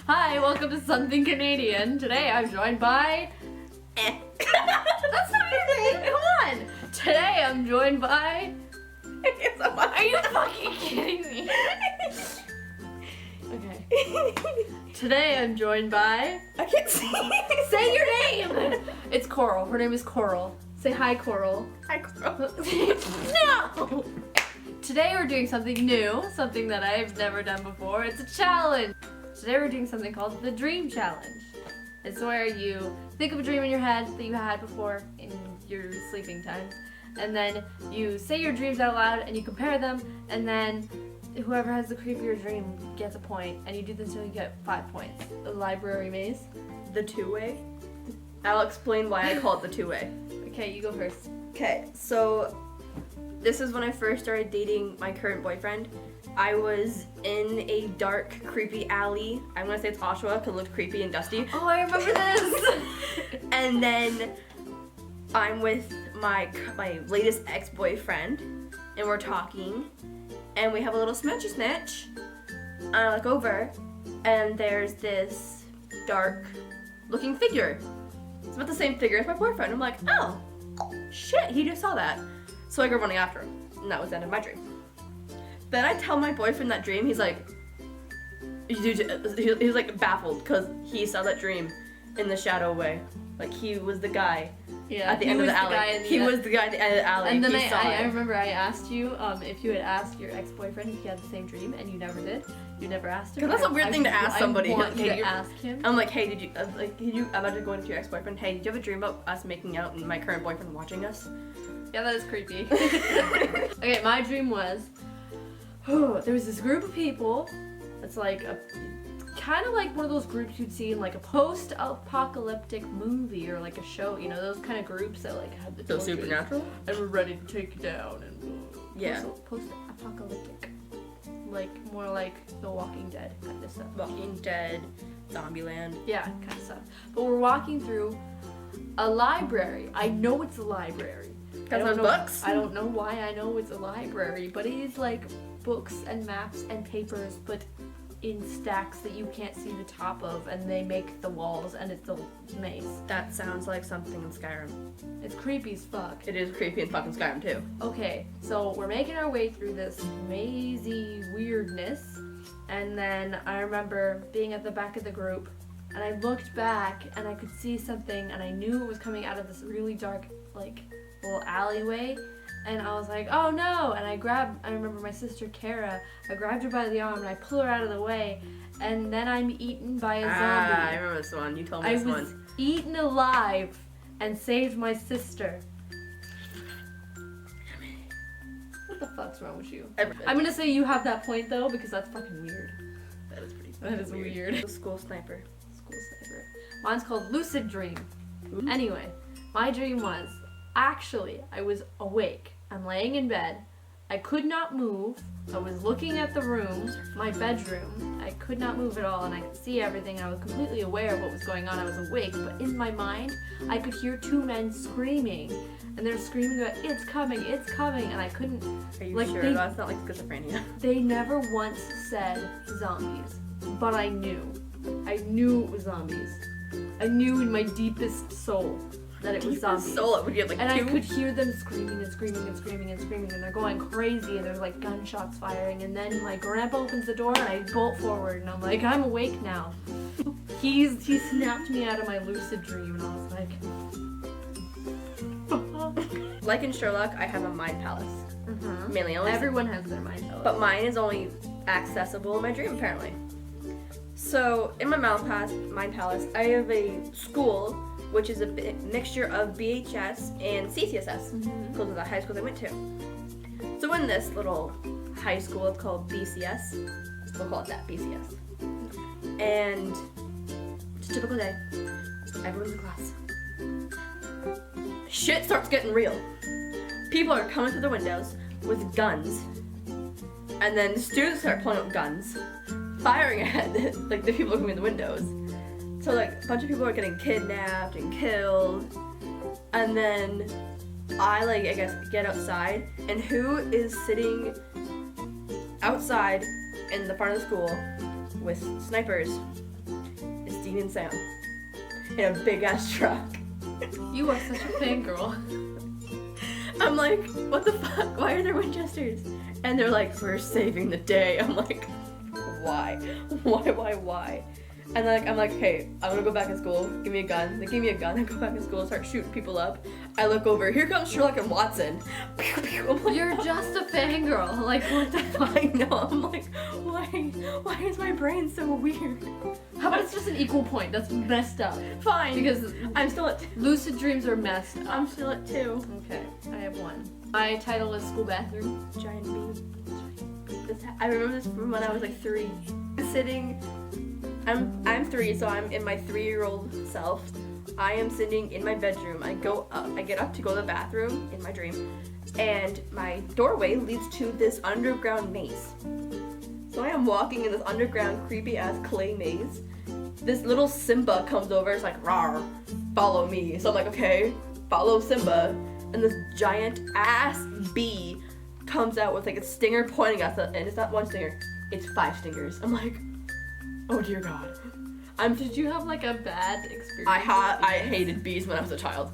Hi, welcome to Something Canadian. Today I'm joined by... That's not your name, come on! Today I'm joined by... Are you fucking kidding me? Okay. Today I'm joined by... I can't see. Say your name! It's Coral. Her name is Coral. Say hi, Coral. Hi, Coral. No! Today we're doing something new, something that I've never done before. It's a challenge. Today we're doing something called the Dream Challenge. It's where you think of a dream in your head that you had before in your sleeping time, and then you say your dreams out loud and you compare them, and then whoever has the creepier dream gets a point, and you do this until you get 5 points. The library maze. The two-way. I'll explain why I call it the two-way. Okay, you go first. Okay, so this is when I first started dating my current boyfriend. I was in a dark, creepy alley. I'm gonna say it's Oshawa because it looked creepy and dusty. Oh, I remember this! And then I'm with my latest ex-boyfriend, and we're talking, and we have a little smitchy snitch. And I look over, and there's this dark-looking figure. It's about the same figure as my boyfriend. I'm like, oh, shit, he just saw that. So I go running after him, and that was the end of my dream. Then I tell my boyfriend that dream. He's like, he's like baffled because he saw that dream in the shadow way. Like he was the guy at the end of the alley. He was the guy at the end of the alley. And then I remember I asked you if you had asked your ex-boyfriend if he had the same dream, and you never did. You never asked him. Because that's a weird thing to ask somebody. I want you to ask him. I'm like, hey, I'm about to go into your ex-boyfriend. Hey, did you have a dream about us making out and my current boyfriend watching us? Yeah, that is creepy. Okay, my dream was, there was this group of people. It's like kind of like one of those groups you'd see in like a post-apocalyptic movie or like a show. You know, those kind of groups that like have the torches supernatural, and we're ready to take you down and yeah, post-apocalyptic, like more like The Walking Dead kind of stuff. Walking Dead, Zombieland. Yeah, kind of stuff. But we're walking through a library. I know it's a library. Because there's books? I don't know why I know it's a library, but it is like books and maps and papers, but in stacks that you can't see the top of, and they make the walls, and it's a maze. That sounds like something in Skyrim. It's creepy as fuck. It is creepy in fucking Skyrim too. Okay, so we're making our way through this mazy weirdness, and then I remember being at the back of the group, and I looked back, and I could see something, and I knew it was coming out of this really dark, like, little alleyway, and I was like, oh no, and I remember my sister Kara, I grabbed her by the arm and I pull her out of the way, and then I'm eaten by a zombie. I remember this one, you told me this one. I was eaten alive and saved my sister. What the fuck's wrong with you? Everything. I'm gonna say you have that point though, because that's fucking weird. That is pretty That is weird. School sniper. School sniper. Mine's called Lucid Dream. Ooh. Anyway, my dream was, actually, I was awake. I'm laying in bed. I could not move. I was looking at the room, my bedroom. I could not move at all, and I could see everything. I was completely aware of what was going on. I was awake, but in my mind, I could hear two men screaming, and they're screaming about, it's coming, and I couldn't. Are you sure? That's not like schizophrenia. They never once said zombies, but I knew. I knew it was zombies. I knew in my deepest soul that it was zombies. And I could hear them screaming and screaming and screaming and screaming, and they're going crazy, and there's like gunshots firing, and then my grandpa opens the door and I bolt forward, and I'm like, I'm awake now. He snapped me out of my lucid dream, and I was like, like in Sherlock, I have a mind palace. Mm-hmm. Mainly, everyone has their mind palace. But mine is only accessible in my dream, apparently. So in my mind palace, I have a school, which is a mixture of BHS and CCSS, because of the high school I went to. So in this little high school, it's called BCS. We'll call it that, BCS. And it's a typical day. Everyone's in class. Shit starts getting real. People are coming through the windows with guns. And then the students start pulling out guns, firing at like the people coming in the windows. So like a bunch of people are getting kidnapped and killed, and then I guess get outside, and who is sitting outside in the front of the school with snipers Dean and Sam in a big ass truck. You are such a fangirl. I'm like, what the fuck? Why are there Winchesters? And they're like, we're saving the day. I'm like, why? Why? And like, I'm like, hey, I'm gonna go back in school. Give me a gun. They give me a gun. I go back in school and start shooting people up. I look over. Here comes Sherlock and Watson. Pew, pew. I'm like, You're just a fangirl. Like, what the fuck? I know. I'm like, why is my brain so weird? How about it's just an equal point? That's messed up. Fine. Because I'm still at lucid dreams are messed up. I'm still at 2. Okay, I have 1. My title is School Bathroom. Giant bee. I remember this from when I was like 3. I'm 3, so I'm in my 3-year-old self. I am sitting in my bedroom. I get up to go to the bathroom in my dream, and my doorway leads to this underground maze. So I am walking in this underground creepy ass clay maze. This little Simba comes over, it's like, rawr, follow me. So I'm like, okay, follow Simba. And this giant ass bee comes out with like a stinger pointing at us, and it's not 1 stinger, it's 5 stingers. I'm like, oh dear God. Did you have like a bad experience? I hated bees when I was a child.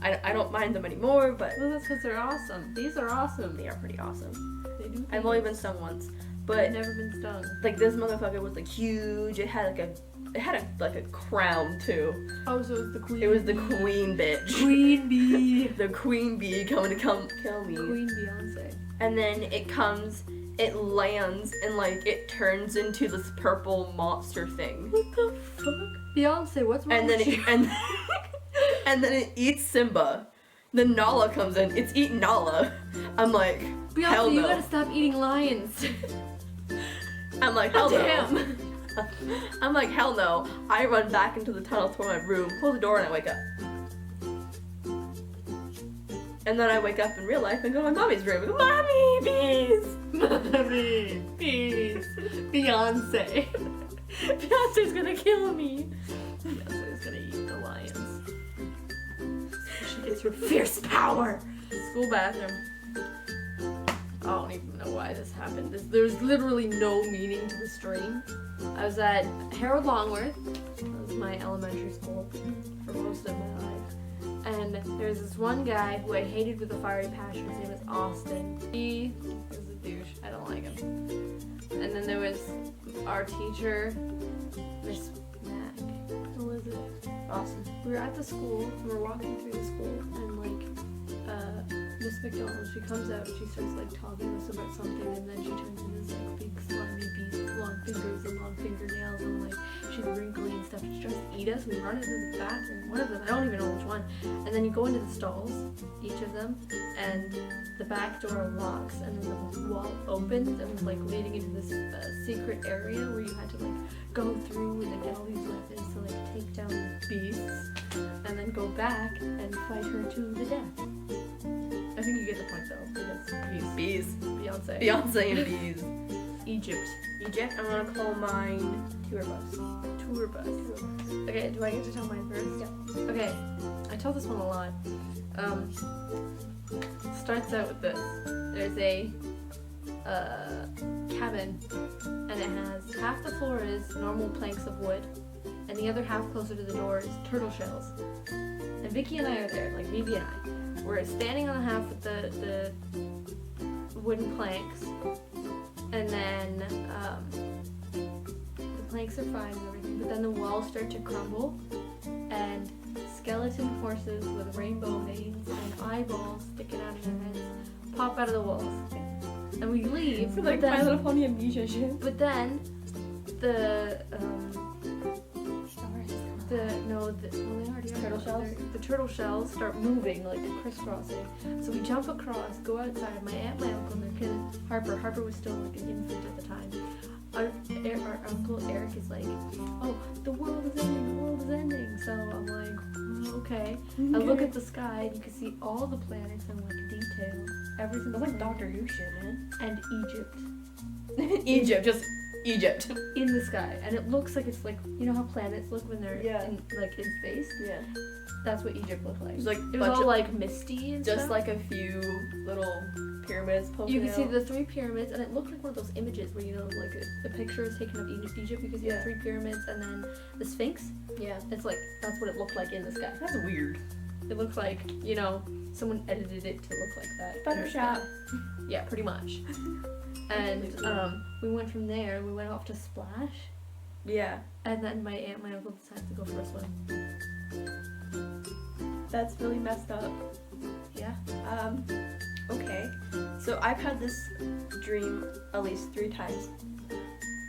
I don't mind them anymore, but Well, that's because they're awesome. These are awesome. they are pretty awesome. They do. I've only been stung once, I've but never been stung. like this motherfucker was like huge. It had like a crown too. Oh, so it was the queen. It was the queen bitch. Queen bee. The queen bee coming to come kill me. Queen Beyonce. And then it lands and like it turns into this purple monster thing. What the fuck? Beyonce, what's wrong And then with you? and then it eats Simba. Then Nala comes in. It's eating Nala. I'm like, Beyonce, hell you no. gotta stop eating lions. I'm like, hell no. Damn. I'm like, hell no. I run back into the tunnel to my room, close the door, and I wake up. And then I wake up in real life and go to my mommy's room and go, Mommy, bees! Mommy, peace. Beyonce. Beyonce's gonna kill me. Beyonce's gonna eat the lions. She gets her fierce power. School bathroom. I don't even know why this happened. There's literally no meaning to the stream. I was at Harold Longworth. That was my elementary school for most of my life. And there's this one guy who I hated with a fiery passion. His name is Austin. He was a douche. I don't like him. And then there was our teacher, Miss Mac. Who was it? Awesome. We were at the school, and we're walking through the school, and like, Miss McDonald, she comes out and she starts like talking to us about something, and then she turns into this like big slimy beast with long fingers and long fingernails, and like she's wrinkly and stuff. She tries to eat us. We run into the bathroom, one of them, I don't even know which one. And then you go into the stalls, each of them, and the back door locks, and then the wall opens, and was like leading into this secret area where you had to like go through and then get all these weapons to like take down these beasts, and then go back and fight her to the death. I think you get the point though, because Bees. Beyonce. Beyonce and bees. Egypt. Egypt, I'm gonna call mine Tour Bus. Tour bus. Okay, do I get to tell mine first? Yeah. Okay, I tell this one a lot. Starts out with this. There's a cabin, and it has half the floor is normal planks of wood, and the other half closer to the door is turtle shells. And Vicky and I are there, like Vivi and I. We're standing on the half with the wooden planks, and then the planks are fine and everything, but then the walls start to crumble, and skeleton horses with rainbow manes and eyeballs sticking out of their heads pop out of the walls. And we leave, Like but My then, Little Pony amnesia shit. but then the well, they already are. Turtle shells? The turtle shells start moving, like crisscrossing. So we jump across, go outside. My aunt, my uncle, and their kid, Harper was still like an infant at the time. Our uncle Eric is like, oh, the world is ending. So I'm like, okay. I look at the sky and you can see all the planets in like detail. Everything's That's like Doctor Who shit, man. and Egypt. Egypt, just Egypt. in the sky, and it looks like it's like, you know how planets look when they're Yeah. in space? Yeah. That's what Egypt looked like. There's like It was bunch all of, like misty and just stuff. like a few little pyramids poking You can out. see the 3 pyramids, and it looked like one of those images where, you know, like a picture is taken of Egypt because you have 3 pyramids and then the Sphinx. Yeah. It's like, that's what it looked like in the sky. That's weird. It looked like, you know, someone edited it to look like that. in the Photoshop. sky. Yeah, pretty much. And we went from there, we went off to Splash, Yeah. and then my aunt and my uncle decided to go for a swim. That's really messed up. Yeah. Okay. So I've had this dream at least 3 times.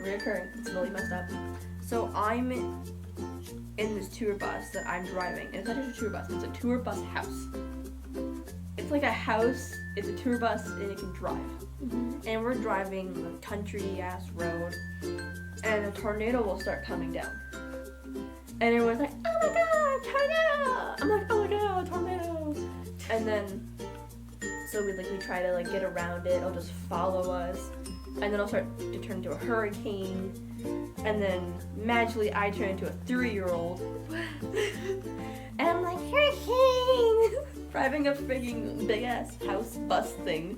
Reoccurring. It's really messed up. So I'm in this tour bus that I'm driving. And it's not just a tour bus, it's a tour bus house. It's like a house, it's a tour bus, and it can drive. And we're driving a country-ass road, and a tornado will start coming down. And everyone's like, oh my god, tornado! I'm like, oh no, tornado! And then, so we try to like get around it, it'll just follow us, and then it'll start to turn into a hurricane, and then magically I turn into a 3-year-old. And I'm like, hurricane! Driving a frigging big-ass house bus thing.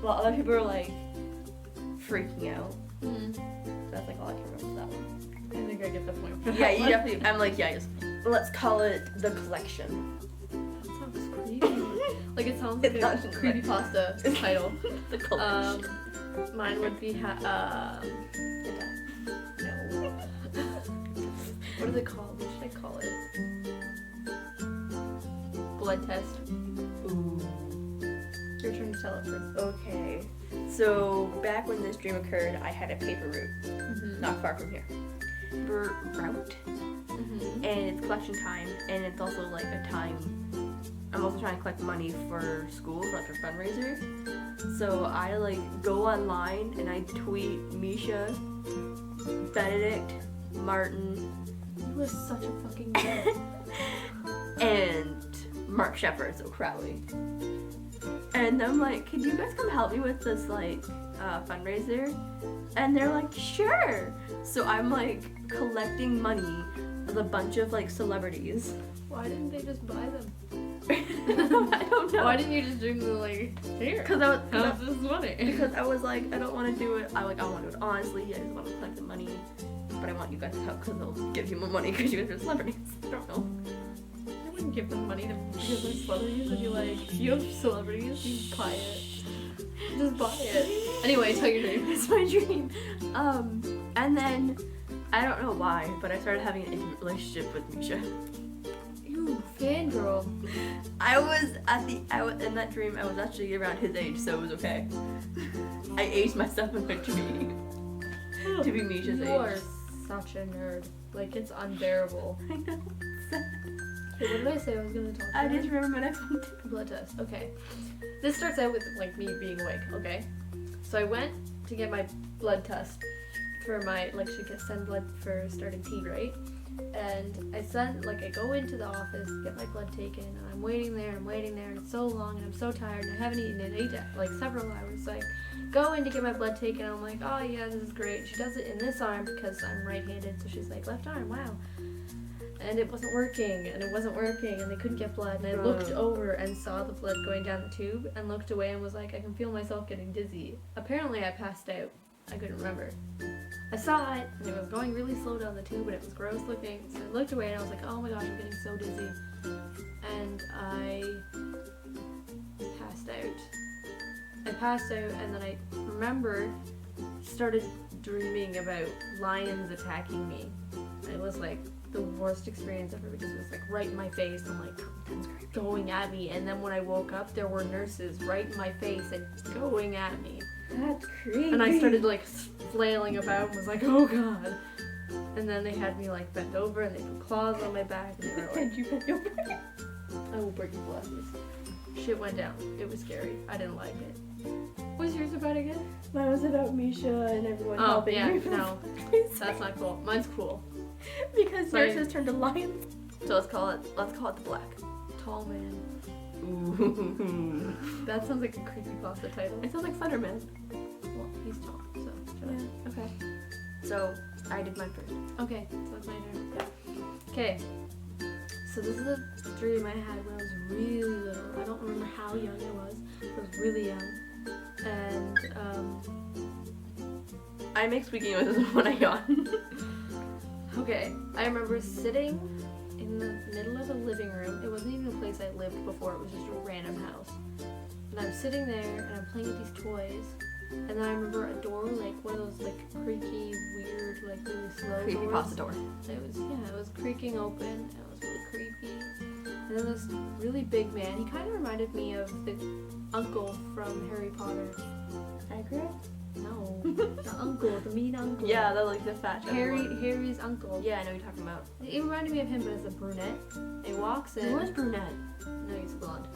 While other people are like, freaking out. That's like all I can remember from that one. I think I get the point. Yeah, you definitely. I'm like, yeah, just let's call it the collection. That sounds creepy. Like it sounds like It's a not creepypasta title. The collection. Mine would be no. What is it called? What should I call it? Blood test. Ooh. Your turn to tell it first. Okay. So back when this dream occurred, I had a paper route, not far from here. Route. And it's collection time, and it's also like a time. I'm also trying to collect money for school, for like a fundraiser. So I like go online and I tweet Misha, Benedict, Martin, You are such a fucking nerd. and Mark Shepard, so Crowley. And I'm like, can you guys come help me with this like fundraiser? And they're like, sure. So I'm like collecting money with a bunch of like celebrities. Why didn't they just buy them? I don't know. Why didn't you just do the like here? Because How's this money? because I was like, I don't want to do it. I want to do it honestly. I just want to collect the money, but I want you guys to help because they'll give you more money because you guys are celebrities. I don't know. I wouldn't give them money because they're celebrities. I'd be like, you have celebrities, you buy it. Just buy it. Anyway, tell your dream. It's my dream. And then I don't know why, but I started having an intimate relationship with Misha. You fangirl. I was in that dream. I was actually around his age, so it was okay. I aged myself in my dream to be Misha's You are age. such a nerd. Like it's unbearable. I know. Okay, what did I say I was gonna talk I about? just remember my next one. Blood test. Okay. This starts out with like me being awake, okay? So I went to get my blood test for my, like, she can send blood for starting T, right? And I go into the office, get my blood taken, and I'm waiting there, and it's so long, and I'm so tired, and I haven't eaten in like several hours. So I go in to get my blood taken, and I'm like, oh yeah, this is great. She does it in this arm because I'm right-handed, so she's like, left arm, wow. And it wasn't working, and they couldn't get blood, and I looked over and saw the blood going down the tube, and looked away and was like, I can feel myself getting dizzy. Apparently I passed out. I couldn't remember. I saw it, and it was going really slow down the tube, and it was gross looking, so I looked away, and I was like, oh my gosh, I'm getting so dizzy. And I passed out. And then I started dreaming about lions attacking me. And it was like the worst experience ever because it was like right in my face and like going at me. And then when I woke up, there were nurses right in my face and going at me. That's creepy. And I started like flailing about and was like, oh god. And then they had me like bent over and they put claws on my back and they were like, Did you bend over? I will break your glasses. Shit went down. It was scary. I didn't like it. What's yours about again? Mine was about Misha and everyone Oh helping yeah, me. no. That's not cool. Mine's cool. Because Sorry. nurses turned to lions. So let's call it the black. Tall man. Ooh. That sounds like a creepypasta title. It sounds like Slenderman. Well, he's tall, so shut up. Okay. So I did mine first. Okay, so it's my turn. Okay. So this is a dream I had when I was really little. I don't remember how young I was. I was really young. And I make squeaky noises when I yawn. okay, I remember sitting in the middle of a living room. It wasn't even a place I lived before. It was just a random house. And I'm sitting there and I'm playing with these toys. And then I remember a door, like one of those like creaky, weird, like really slow Creepy doors. pasta door. It was creaking open. And it was really creepy. And then this really big man. He kind of reminded me of the uncle from Harry Potter. Hagrid? No, the uncle, the mean uncle. Yeah, the fat Harry's uncle. Yeah, I know what you're talking about. He reminded me of him, but as a brunette. And he walks in. Who was brunette? No, he's blonde.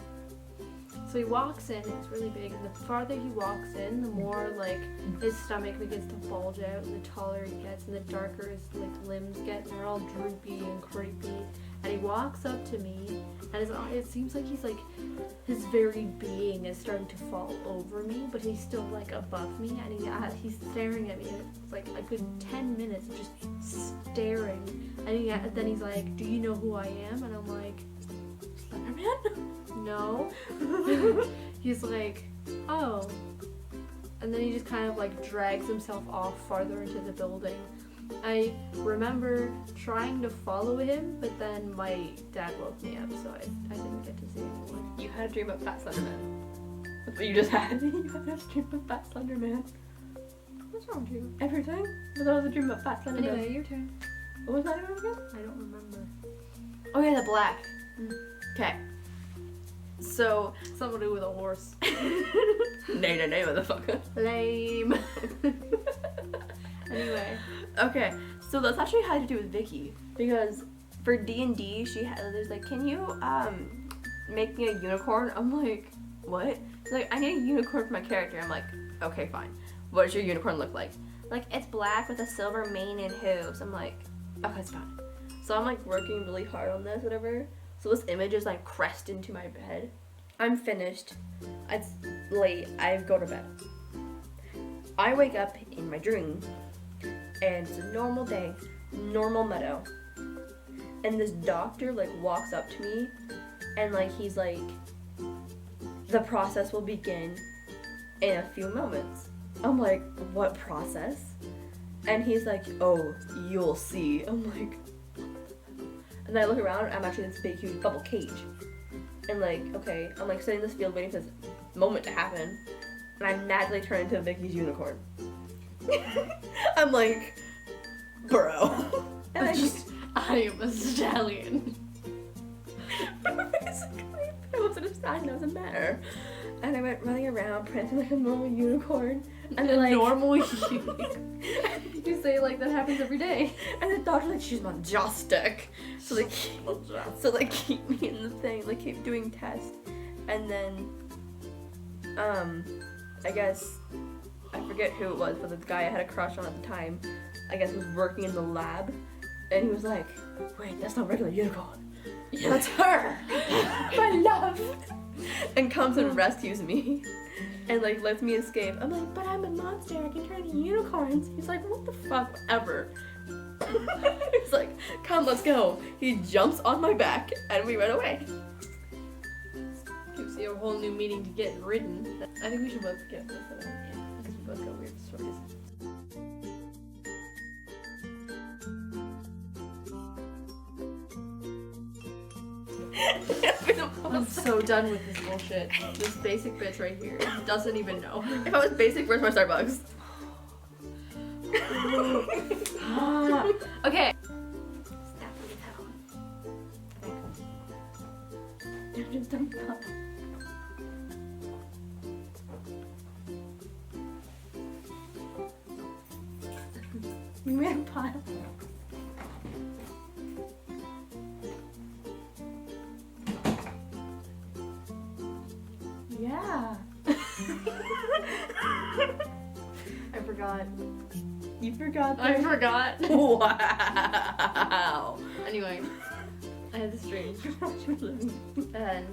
So he walks in, and it's really big, and the farther he walks in, the more like his stomach begins to bulge out, and the taller he gets, and the darker his like limbs get, and they're all droopy and creepy. And he walks up to me, and it seems like he's like his very being is starting to fall over me, but he's still like above me, and he's staring at me. And it's like a good 10 minutes of just staring, and then he's like, "Do you know who I am?" And I'm like, Slenderman? No. He's like, oh. And then he just kind of like drags himself off farther into the building. I remember trying to follow him, but then my dad woke me up, so I didn't get to see anyone. You had a dream of Fat Slenderman. That's what you just had. You had a dream of Fat Slenderman. What's wrong with you? Everything? But that was a dream of Fat Slenderman. Anyway, your turn. What was that name again? I don't remember. Oh yeah, the black. Mm. Okay. So Somebody with a horse. nay, motherfucker. Lame. Anyway. Okay, so that's actually had to do with Vicky, because for D&D there's like, can you make me a unicorn? I'm like, what? She's like, I need a unicorn for my character. I'm like, okay, fine. What does your unicorn look like? Like, it's black with a silver mane and hooves. I'm like, okay, it's fine. So I'm like working really hard on this, whatever. So this image is like pressed into my head. I'm finished. It's late. I go to bed. I wake up in my dream, and it's a normal day, normal meadow. And this doctor like walks up to me, and like he's like, the process will begin in a few moments. I'm like, what process? And he's like, oh, you'll see. I'm like, and then I look around, and I'm actually in this big, huge bubble cage. And like, okay, I'm like sitting in this field waiting for this moment to happen, and I magically turn into Vicky's unicorn. I'm like, bro. And I am a stallion. Basically, I wasn't a stallion, I was a mare. And I went running around, prancing like a normal unicorn. And they're like, normal you say like that happens every day. And the doctor's like, she's majestic. So they keep me in the thing, like keep doing tests. And then I guess I forget who it was, but the guy I had a crush on at the time, I guess was working in the lab, and he was like, wait, that's not regular unicorn. Yeah, that's her. My love. And comes and rescues me. And like lets me escape. I'm like, but I'm a monster, I can turn into unicorns. He's like, what the fuck, whatever. He's like, come, let's go. He jumps on my back and we run away. Gives you a whole new meaning to get ridden. I think we should both get this for that. Yeah, because we both got weird stories. I'm so done with this bullshit. This basic bitch right here doesn't even know. If I was basic, where's my Starbucks? Okay. We made a pile. Yeah. I forgot. You forgot. I forgot. Wow. Anyway, I had this dream, and